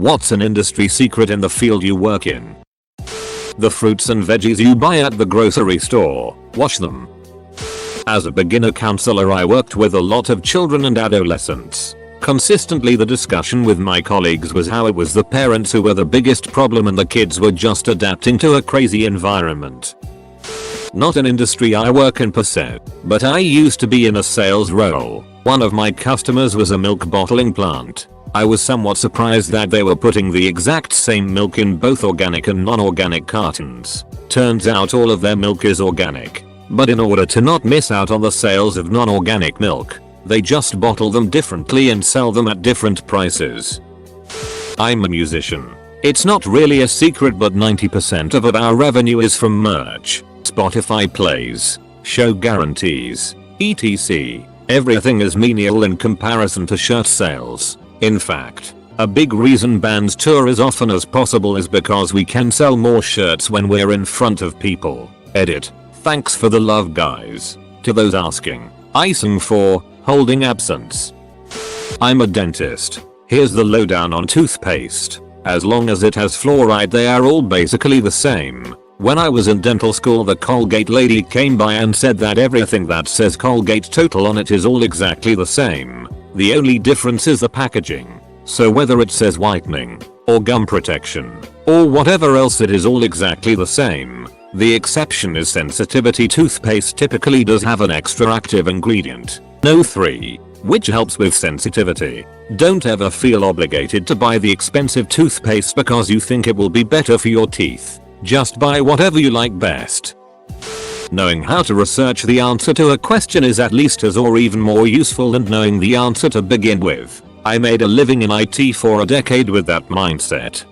What's an industry secret in the field you work in? The fruits and veggies you buy at the grocery store, wash them. As a beginner counselor, I worked with a lot of children and adolescents. Consistently the discussion with my colleagues was how it was the parents who were the biggest problem and the kids were just adapting to a crazy environment. Not an industry I work in per se, but I used to be in a sales role. One of my customers was a milk bottling plant. I was somewhat surprised that they were putting the exact same milk in both organic and non-organic cartons. Turns out all of their milk is organic. But in order to not miss out on the sales of non-organic milk, they just bottle them differently and sell them at different prices. I'm a musician. It's not really a secret, but 90% of our revenue is from merch, Spotify plays, show guarantees, etc. Everything is menial in comparison to shirt sales. In fact, a big reason bands tour as often as possible is because we can sell more shirts when we're in front of people. Edit. Thanks for the love, guys. To those asking, I sing for holding absence. I'm a dentist. Here's the lowdown on toothpaste. As long as it has fluoride, they are all basically the same. When I was in dental school, the Colgate lady came by and said that everything that says Colgate Total on it is all exactly the same. The only difference is the packaging. So whether it says whitening, or gum protection, or whatever else, it is all exactly the same. The exception is sensitivity. Toothpaste typically does have an extra active ingredient, No3, which helps with sensitivity. Don't ever feel obligated to buy the expensive toothpaste because you think it will be better for your teeth. Just buy whatever you like best. Knowing how to research the answer to a question is at least as or even more useful than knowing the answer to begin with. I made a living in IT for a decade with that mindset.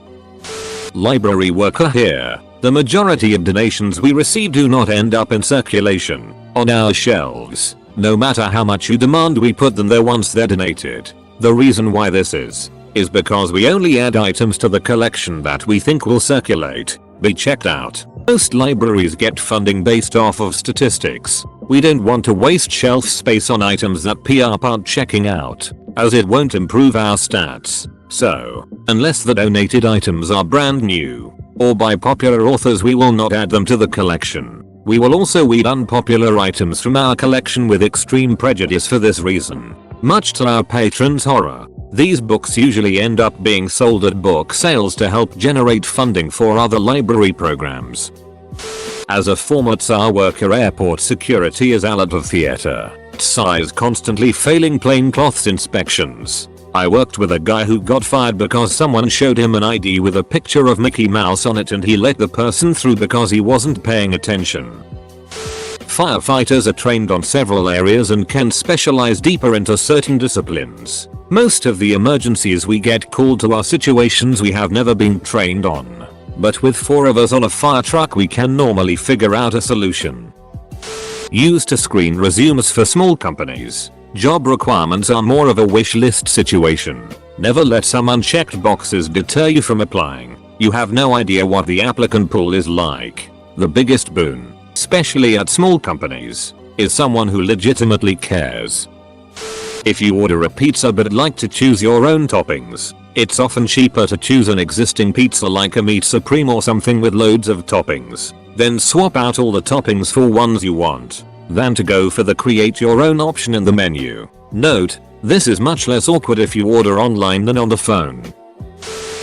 Library worker here. The majority of donations we receive do not end up in circulation on our shelves. No matter how much you demand we put them there once they're donated. The reason why this is because we only add items to the collection that we think will circulate, be checked out. Most libraries get funding based off of statistics. We don't want to waste shelf space on items that PR aren't checking out, as it won't improve our stats. So, unless the donated items are brand new, or by popular authors, we will not add them to the collection. We will also weed unpopular items from our collection with extreme prejudice for this reason. Much to our patrons' horror, these books usually end up being sold at book sales to help generate funding for other library programs. As a former Tsar worker, airport security is a lot of theater. Tsar's constantly failing plainclothes inspections. I worked with a guy who got fired because someone showed him an ID with a picture of Mickey Mouse on it and he let the person through because he wasn't paying attention. Firefighters are trained on several areas and can specialize deeper into certain disciplines. Most of the emergencies we get called to are situations we have never been trained on. But with 4 of us on a fire truck, we can normally figure out a solution. Used to screen resumes for small companies. Job requirements are more of a wish list situation. Never let some unchecked boxes deter you from applying. You have no idea what the applicant pool is like. The biggest boon, especially at small companies, is someone who legitimately cares. If you order a pizza but like to choose your own toppings, it's often cheaper to choose an existing pizza like a meat supreme or something with loads of toppings, then swap out all the toppings for ones you want, than to go for the create your own option in the menu. Note, this is much less awkward if you order online than on the phone.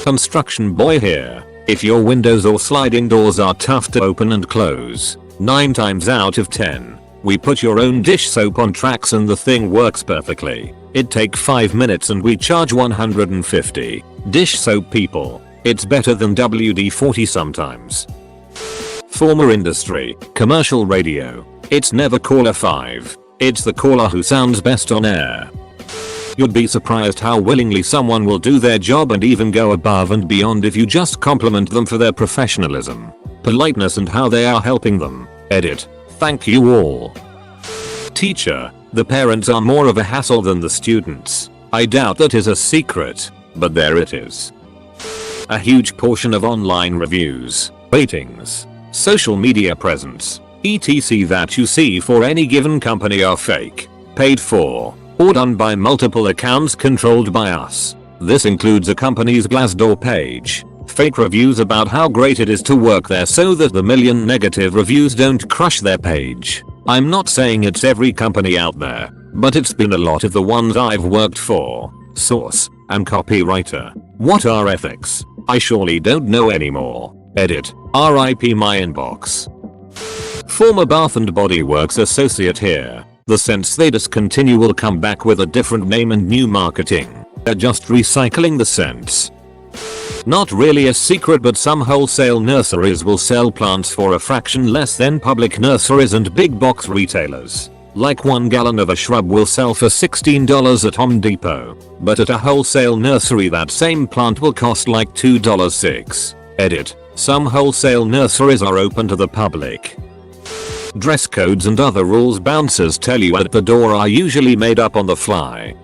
Construction boy here. If your windows or sliding doors are tough to open and close, 9 times out of 10, we put your own dish soap on tracks and the thing works perfectly. It take 5 minutes and we charge 150. Dish soap people, it's better than WD-40 sometimes. Former industry, commercial radio. It's never caller 5. It's the caller who sounds best on air. You'd be surprised how willingly someone will do their job and even go above and beyond if you just compliment them for their professionalism, politeness and how they are helping them. Edit. Thank you all. Teacher. The parents are more of a hassle than the students. I doubt that is a secret, but there it is. A huge portion of online reviews, ratings, social media presence, etc. that you see for any given company are fake, paid for, or done by multiple accounts controlled by us. This includes a company's Glassdoor page, fake reviews about how great it is to work there so that the million negative reviews don't crush their page. I'm not saying it's every company out there, but it's been a lot of the ones I've worked for. Source: I'm copywriter. What are ethics? I surely don't know anymore. Edit. RIP my inbox. Former Bath and Body Works associate here. The sense they discontinue will come back with a different name and new marketing. They're just recycling the scents. Not really a secret, but some wholesale nurseries will sell plants for a fraction less than public nurseries and big box retailers. Like 1 gallon of a shrub will sell for $16 at Home Depot, but at a wholesale nursery that same plant will cost like $2.06. Edit. Some wholesale nurseries are open to the public. Dress codes and other rules bouncers tell you at the door are usually made up on the fly.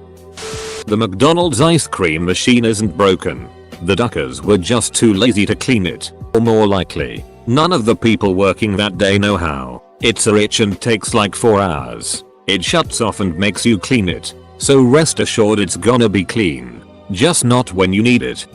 The McDonald's ice cream machine isn't broken. The Duckers were just too lazy to clean it, or more likely, none of the people working that day know how. It's a itch and takes like 4 hours. It shuts off and makes you clean it, so rest assured it's gonna be clean. Just not when you need it.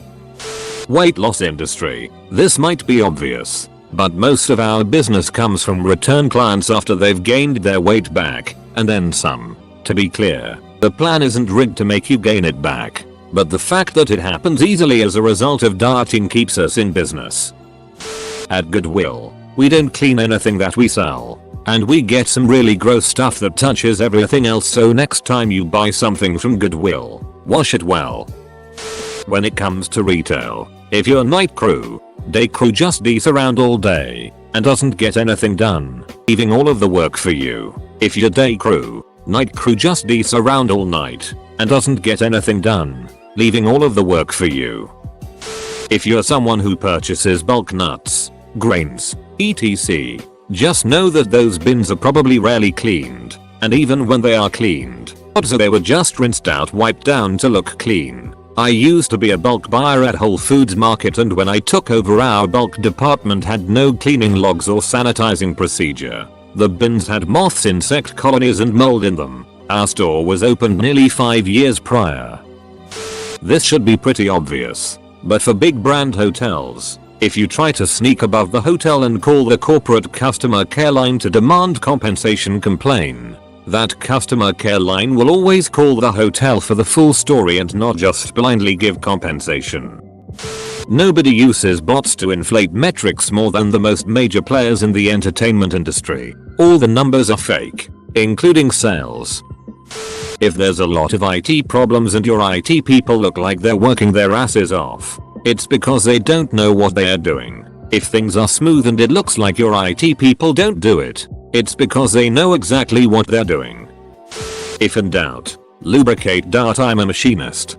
Weight loss industry. This might be obvious, but most of our business comes from return clients after they've gained their weight back, and then some. To be clear, the plan isn't rigged to make you gain it back, but the fact that it happens easily as a result of dieting keeps us in business. At Goodwill, we don't clean anything that we sell, and we get some really gross stuff that touches everything else, so next time you buy something from Goodwill, wash it well. When it comes to retail, if your night crew, day crew just dees around all day and doesn't get anything done, leaving all of the work for you. If your day crew, night crew just dees around all night and doesn't get anything done, leaving all of the work for you. If you're someone who purchases bulk nuts, grains, etc., just know that those bins are probably rarely cleaned, and even when they are cleaned, odds are they were just rinsed out, wiped down to look clean. I used to be a bulk buyer at Whole Foods Market, and when I took over, our bulk department had no cleaning logs or sanitizing procedure. The bins had moths, insect colonies and mold in them. Our store was opened nearly 5 years prior. This should be pretty obvious, but for big brand hotels, if you try to sneak above the hotel and call the corporate customer care line to demand compensation, complain, that customer care line will always call the hotel for the full story and not just blindly give compensation. Nobody uses bots to inflate metrics more than the most major players in the entertainment industry. All the numbers are fake, including sales. If there's a lot of IT problems and your IT people look like they're working their asses off, it's because they don't know what they are doing. If things are smooth and it looks like your IT people don't do it, it's because they know exactly what they're doing. If in doubt, lubricate dart. I'm a machinist.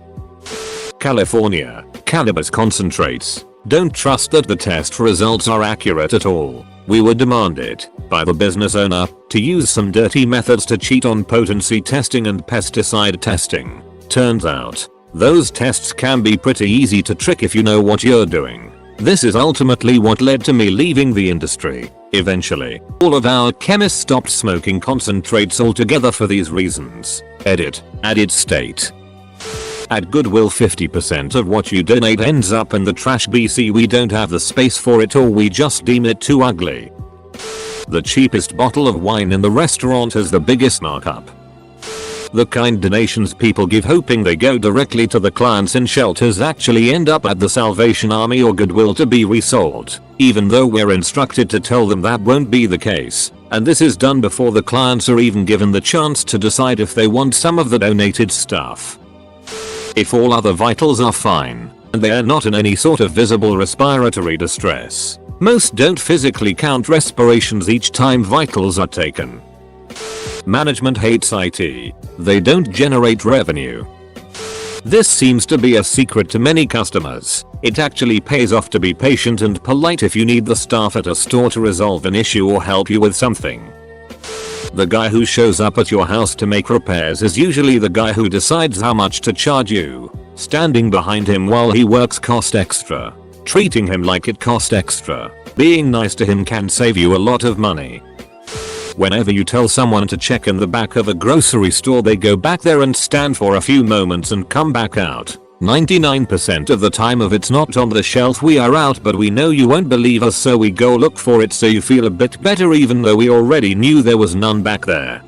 California, cannabis concentrates. Don't trust that the test results are accurate at all. We were demanded by the business owner to use some dirty methods to cheat on potency testing and pesticide testing. Turns out, those tests can be pretty easy to trick if you know what you're doing. This is ultimately what led to me leaving the industry. Eventually, all of our chemists stopped smoking concentrates altogether for these reasons. Edit. Added state. At Goodwill, 50% of what you donate ends up in the trash. BC, we don't have the space for it, or we just deem it too ugly. The cheapest bottle of wine in the restaurant has the biggest markup. The kind donations people give hoping they go directly to the clients in shelters actually end up at the Salvation Army or Goodwill to be resold, even though we're instructed to tell them that won't be the case, and this is done before the clients are even given the chance to decide if they want some of the donated stuff. If all other vitals are fine, and they are not in any sort of visible respiratory distress, most don't physically count respirations each time vitals are taken. Management hates IT. They don't generate revenue. This seems to be a secret to many customers. It actually pays off to be patient and polite if you need the staff at a store to resolve an issue or help you with something. The guy who shows up at your house to make repairs is usually the guy who decides how much to charge you. Standing behind him while he works costs extra. Treating him like it costs extra. Being nice to him can save you a lot of money. Whenever you tell someone to check in the back of a grocery store, they go back there and stand for a few moments and come back out. 99% of the time if it's not on the shelf we are out, but we know you won't believe us, so we go look for it so you feel a bit better even though we already knew there was none back there.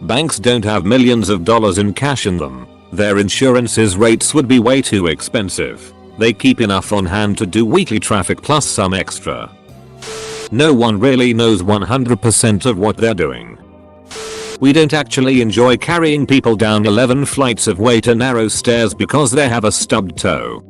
Banks don't have millions of dollars in cash in them. Their insurances rates would be way too expensive. They keep enough on hand to do weekly traffic plus some extra. No one really knows 100% of what they're doing. We don't actually enjoy carrying people down 11 flights of way to narrow stairs because they have a stubbed toe.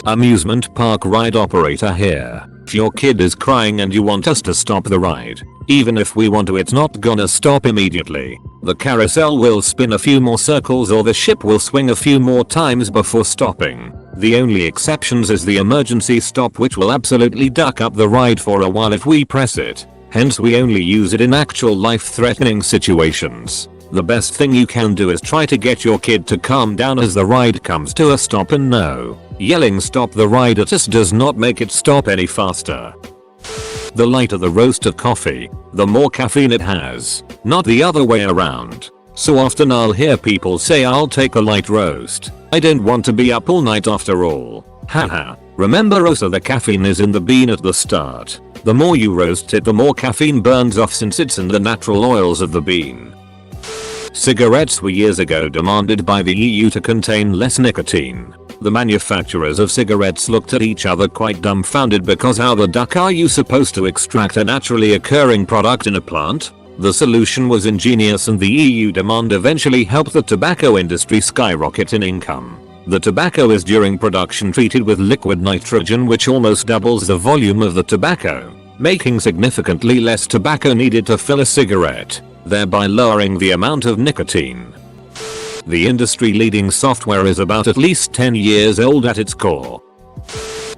Amusement park ride operator here. If your kid is crying and you want us to stop the ride, even if we want to, it's not gonna stop immediately. The carousel will spin a few more circles or the ship will swing a few more times before stopping. The only exceptions is the emergency stop, which will absolutely duck up the ride for a while if we press it. Hence we only use it in actual life-threatening situations. The best thing you can do is try to get your kid to calm down as the ride comes to a stop, and no, yelling stop the ride at us does not make it stop any faster. The lighter the roasted coffee, the more caffeine it has, not the other way around. So often I'll hear people say I'll take a light roast. I don't want to be up all night after all. Haha. Remember also the caffeine is in the bean at the start. The more you roast it, the more caffeine burns off since it's in the natural oils of the bean. Cigarettes were years ago demanded by the EU to contain less nicotine. The manufacturers of cigarettes looked at each other quite dumbfounded because how the duck are you supposed to extract a naturally occurring product in a plant? The solution was ingenious and the EU demand eventually helped the tobacco industry skyrocket in income. The tobacco is during production treated with liquid nitrogen, which almost doubles the volume of the tobacco, making significantly less tobacco needed to fill a cigarette, thereby lowering the amount of nicotine. The industry-leading software is about at least 10 years old at its core.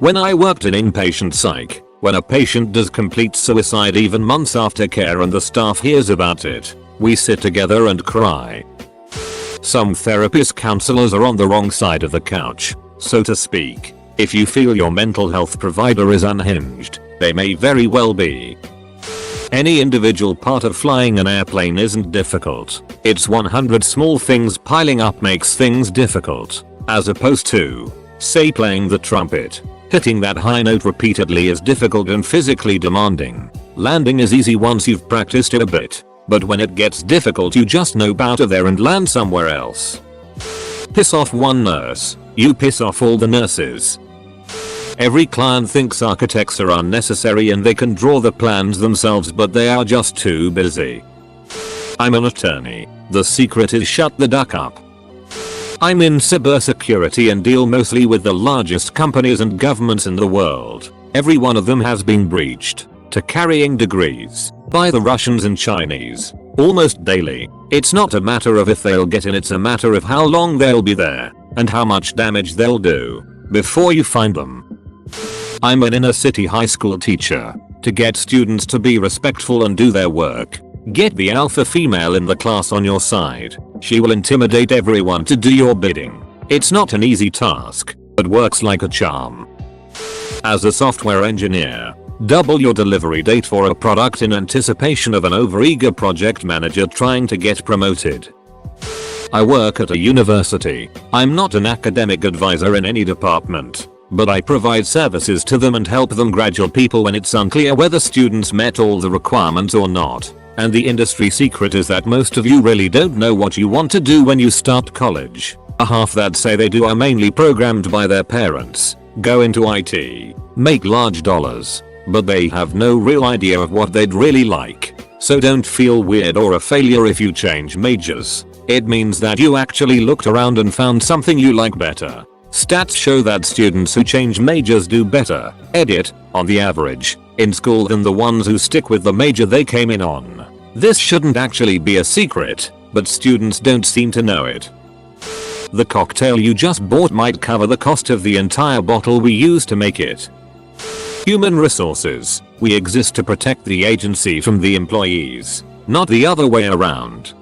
When I worked in inpatient psych, when a patient does complete suicide even months after care and the staff hears about it, we sit together and cry. Some therapist counselors are on the wrong side of the couch, so to speak. If you feel your mental health provider is unhinged, they may very well be. Any individual part of flying an airplane isn't difficult. It's 100 small things piling up makes things difficult. As opposed to, say, playing the trumpet. Hitting that high note repeatedly is difficult and physically demanding. Landing is easy once you've practiced it a bit. But when it gets difficult, you just nope out of there and land somewhere else. Piss off one nurse, you piss off all the nurses. Every client thinks architects are unnecessary and they can draw the plans themselves, but they are just too busy. I'm an attorney. The secret is shut the duck up. I'm in cybersecurity and deal mostly with the largest companies and governments in the world. Every one of them has been breached, to carrying degrees, by the Russians and Chinese, almost daily. It's not a matter of if they'll get in, it's a matter of how long they'll be there, and how much damage they'll do, before you find them. I'm an inner city high school teacher. To get students to be respectful and do their work, get the alpha female in the class on your side. She will intimidate everyone to do your bidding. It's not an easy task, but works like a charm. As a software engineer, double your delivery date for a product in anticipation of an overeager project manager trying to get promoted. I work at a university. I'm not an academic advisor in any department, but I provide services to them and help them graduate people when it's unclear whether students met all the requirements or not. And the industry secret is that most of you really don't know what you want to do when you start college. A half that say they do are mainly programmed by their parents, go into IT, make large dollars, but they have no real idea of what they'd really like. So don't feel weird or a failure if you change majors. It means that you actually looked around and found something you like better. Stats show that students who change majors do better, on the average, in school than the ones who stick with the major they came in on. This shouldn't actually be a secret, but students don't seem to know it. The cocktail you just bought might cover the cost of the entire bottle we used to make it. Human resources. We exist to protect the agency from the employees, not the other way around.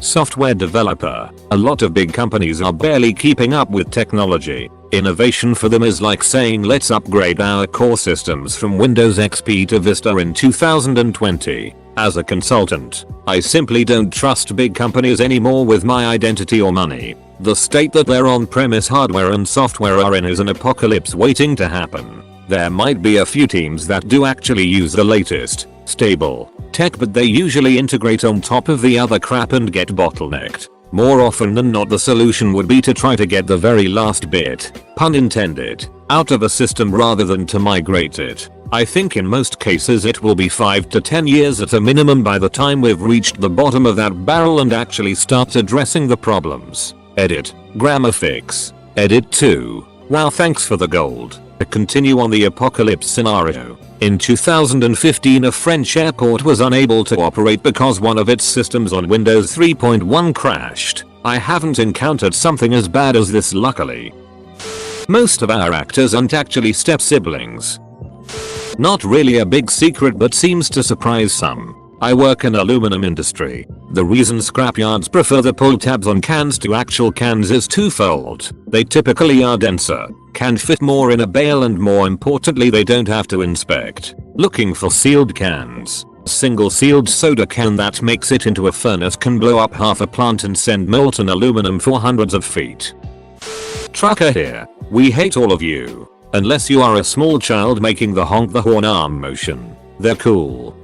Software developer. A lot of big companies are barely keeping up with technology. Innovation for them is like saying let's upgrade our core systems from Windows XP to Vista in 2020. As a consultant, I simply don't trust big companies anymore with my identity or money. The state that their on-premise hardware and software are in is an apocalypse waiting to happen. There might be a few teams that do actually use the latest, stable tech, but they usually integrate on top of the other crap and get bottlenecked. More often than not, the solution would be to try to get the very last bit, pun intended, out of a system rather than to migrate it. I think in most cases it will be 5 to 10 years at a minimum by the time we've reached the bottom of that barrel and actually start addressing the problems. Edit. Grammar fix. Edit 2. Wow, thanks for the gold. To continue on the apocalypse scenario. In 2015 a French airport was unable to operate because one of its systems on Windows 3.1 crashed. I haven't encountered something as bad as this, luckily. Most of our actors aren't actually step siblings. Not really a big secret, but seems to surprise some. I work in aluminum industry. The reason scrapyards prefer the pull tabs on cans to actual cans is twofold. They typically are denser, can fit more in a bale, and more importantly they don't have to inspect. Looking for sealed cans. A single sealed soda can that makes it into a furnace can blow up half a plant and send molten aluminum for hundreds of feet. Trucker here. We hate all of you. Unless you are a small child making the honk the horn arm motion. They're cool.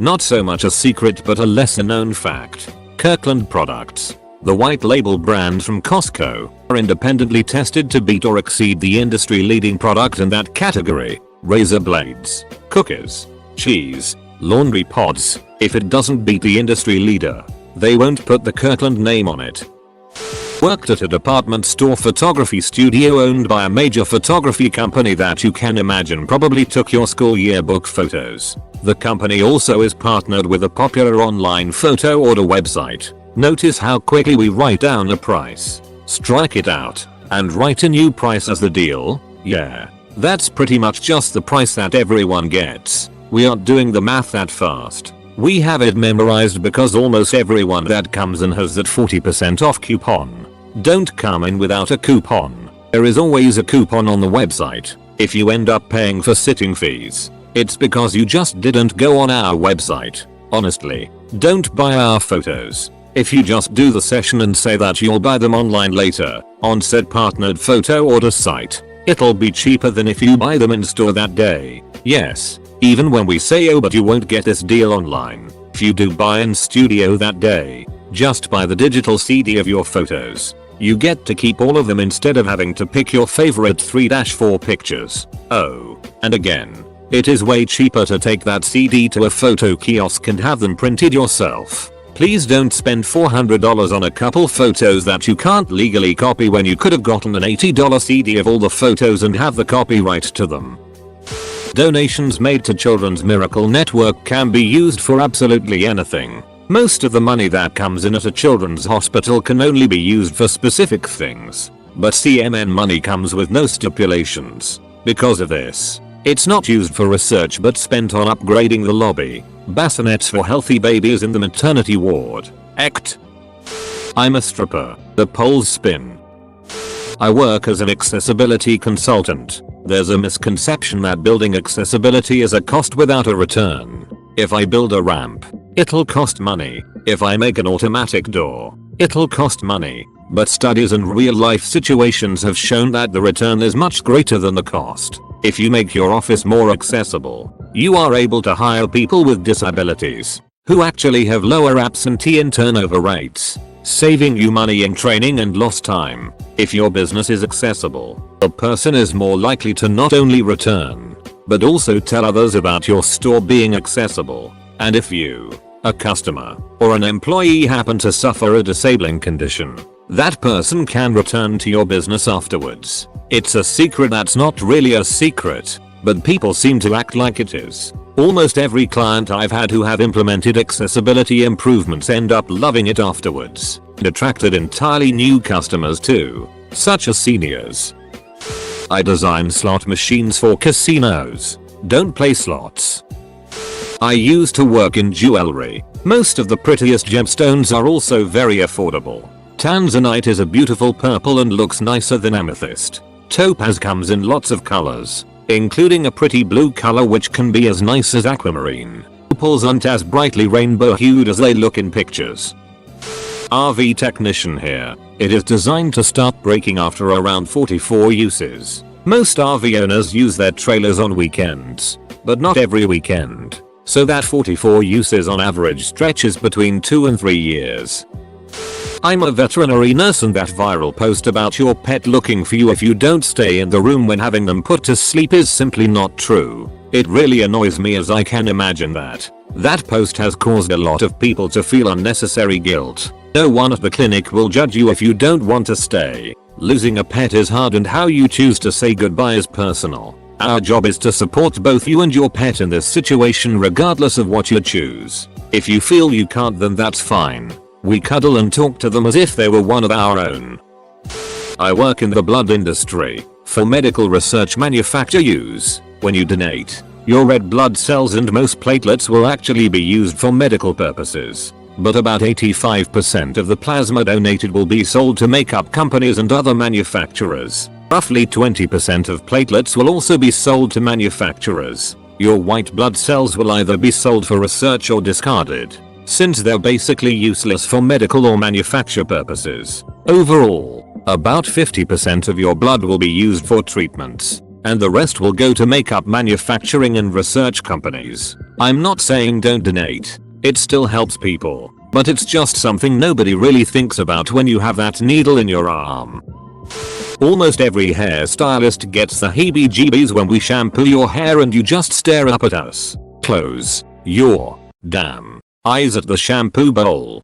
Not so much a secret but a lesser known fact. Kirkland products, the white label brand from Costco, are independently tested to beat or exceed the industry leading product in that category. Razor blades, cookies, cheese, laundry pods. If it doesn't beat the industry leader, they won't put the Kirkland name on it. Worked at a department store photography studio owned by a major photography company that you can imagine probably took your school yearbook photos. The company also is partnered with a popular online photo order website. Notice how quickly we write down a price, strike it out, and write a new price as the deal? Yeah. That's pretty much just the price that everyone gets. We aren't doing the math that fast. We have it memorized because almost everyone that comes in has that 40% off coupon. Don't come in without a coupon. There is always a coupon on the website. If you end up paying for sitting fees, it's because you just didn't go on our website. Honestly, don't buy our photos. If you just do the session and say that you'll buy them online later, on said partnered photo order site, it'll be cheaper than if you buy them in store that day. Yes, even when we say oh but you won't get this deal online. If you do buy in studio that day, just buy the digital CD of your photos. You get to keep all of them instead of having to pick your favorite 3-4 pictures. Oh, and again, it is way cheaper to take that CD to a photo kiosk and have them printed yourself. Please don't spend $400 on a couple photos that you can't legally copy when you could have gotten an $80 CD of all the photos and have the copyright to them. Donations made to Children's Miracle Network can be used for absolutely anything. Most of the money that comes in at a children's hospital can only be used for specific things. But CMN money comes with no stipulations. Because of this, it's not used for research but spent on upgrading the lobby, bassinets for healthy babies in the maternity ward. Act. I'm a stripper. The poles spin. I work as an accessibility consultant. There's a misconception that building accessibility is a cost without a return. If I build a ramp, it'll cost money. If I make an automatic door, it'll cost money. But studies and real life situations have shown that the return is much greater than the cost. If you make your office more accessible, you are able to hire people with disabilities who actually have lower absentee and turnover rates, saving you money in training and lost time. If your business is accessible, a person is more likely to not only return, but also tell others about your store being accessible. And if you, a customer, or an employee happen to suffer a disabling condition, that person can return to your business afterwards. It's a secret that's not really a secret, but people seem to act like it is. Almost every client I've had who have implemented accessibility improvements end up loving it afterwards. It attracted entirely new customers too, such as seniors. I design slot machines for casinos. Don't play slots. I used to work in jewelry. Most of the prettiest gemstones are also very affordable. Tanzanite is a beautiful purple and looks nicer than amethyst. Topaz comes in lots of colors, including a pretty blue color which can be as nice as aquamarine. Opals aren't as brightly rainbow hued as they look in pictures. RV technician here. It is designed to start breaking after around 44 uses. Most RV owners use their trailers on weekends, but not every weekend. So that 44 uses on average stretches between 2 and 3 years. I'm a veterinary nurse, and that viral post about your pet looking for you if you don't stay in the room when having them put to sleep is simply not true. It really annoys me, as I can imagine that post has caused a lot of people to feel unnecessary guilt. No one at the clinic will judge you if you don't want to stay. Losing a pet is hard, and how you choose to say goodbye is personal. Our job is to support both you and your pet in this situation, regardless of what you choose. If you feel you can't, then that's fine. We cuddle and talk to them as if they were one of our own. I work in the blood industry. For medical research manufacture use, when you donate, your red blood cells and most platelets will actually be used for medical purposes. But about 85% of the plasma donated will be sold to makeup companies and other manufacturers. Roughly 20% of platelets will also be sold to manufacturers. Your white blood cells will either be sold for research or discarded, since they're basically useless for medical or manufacture purposes. Overall, about 50% of your blood will be used for treatments, and the rest will go to makeup manufacturing and research companies. I'm not saying don't donate. It still helps people, but it's just something nobody really thinks about when you have that needle in your arm. Almost every hairstylist gets the heebie-jeebies when we shampoo your hair and you just stare up at us. Close your damn eyes at the shampoo bowl.